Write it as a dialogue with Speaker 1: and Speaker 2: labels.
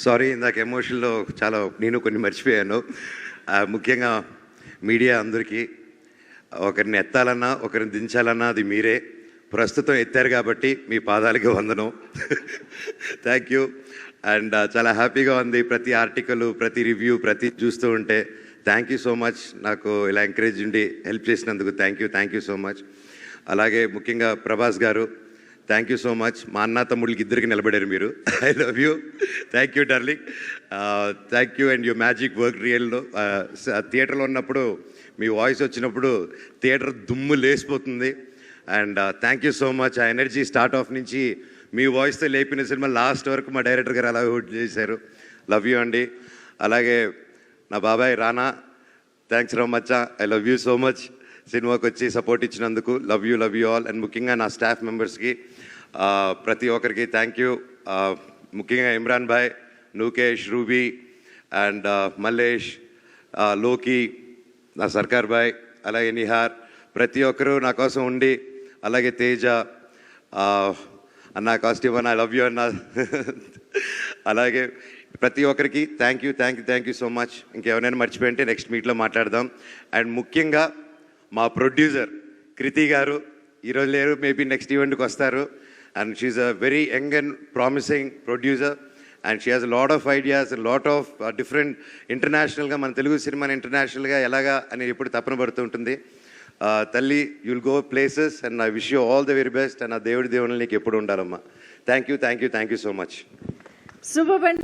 Speaker 1: Sorry, ఇందాక ఎమోషన్లో చాలా నేను కొన్ని మర్చిపోయాను. ముఖ్యంగా మీడియా అందరికీ, ఒకరిని ఎత్తాలన్నా ఒకరిని దించాలన్నా అది మీరే. ప్రస్తుతం ఎత్తారు కాబట్టి మీ పాదాలకి వందనం. Thank you. అండ్ చాలా హ్యాపీగా ఉంది ప్రతి ఆర్టికల్, ప్రతి రివ్యూ, ప్రతి చూస్తూ ఉంటే. Thank you so much. నాకు ఇలా ఎంకరేజ్ ఉండి హెల్ప్ చేసినందుకు థ్యాంక్ యూ సో మచ్. అలాగే ముఖ్యంగా ప్రభాస్ గారు, థ్యాంక్ యూ సో మచ్. మా అన్న తమ్ముళ్ళకి ఇద్దరికి నిలబడారు మీరు. I love you. Thank you darling. Thank you. And you magic work రియల్లో. థియేటర్లో ఉన్నప్పుడు మీ వాయిస్ వచ్చినప్పుడు థియేటర్ దుమ్ము లేసిపోతుంది. And thank you so much. ఆ ఎనర్జీ స్టార్ట్ ఆఫ్ నుంచి మీ వాయిస్తో లేపిన సినిమా లాస్ట్ వరకు మా డైరెక్టర్ గారు అలా హోల్డ్ చేశారు. లవ్ యూ అండి. అలాగే నా బాబాయ్ రానా, థ్యాంక్స్ రా మచ్చా. I love you so much. సినిమాకి వచ్చి సపోర్ట్ ఇచ్చినందుకు లవ్ యూ ఆల్. అండ్ ముఖ్యంగా నా స్టాఫ్ మెంబర్స్కి ప్రతి ఒక్కరికి థ్యాంక్ యూ. ముఖ్యంగా ఇమ్రాన్ భాయ్, నూకేష్, రూబీ అండ్ మల్లేష్, లోకి, నా సర్కార్ భాయ్, అలాగే నిహార్, ప్రతి ఒక్కరూ నా కోసం ఉండి, అలాగే తేజ అన్న, కాస్ట్యూమ్ అన్న, ఐ లవ్ యూ అన్న. అలాగే ప్రతి ఒక్కరికి థ్యాంక్ యూ సో మచ్. ఇంకెవరైనా మర్చిపోయింటే నెక్స్ట్ మీట్లో మాట్లాడదాం. అండ్ ముఖ్యంగా మా ప్రొడ్యూసర్ కృతి గారు ఈరోజు లేరు, మేబీ నెక్స్ట్ ఈవెంట్కి వస్తారు. And she's a very young and promising producer. And she has lot of ideas, lot of different ఇంటర్నేషనల్గా, మన తెలుగు సినిమాని ఇంటర్నేషనల్గా ఎలాగా అని ఎప్పుడు తపన పడుతూ ఉంటుంది. తల్లి, you'll go places and I wish you all the very best. And ఆ దేవుడి దేవుని నీకు ఎప్పుడు ఉండాలమ్మా. Thank you so much.
Speaker 2: Super.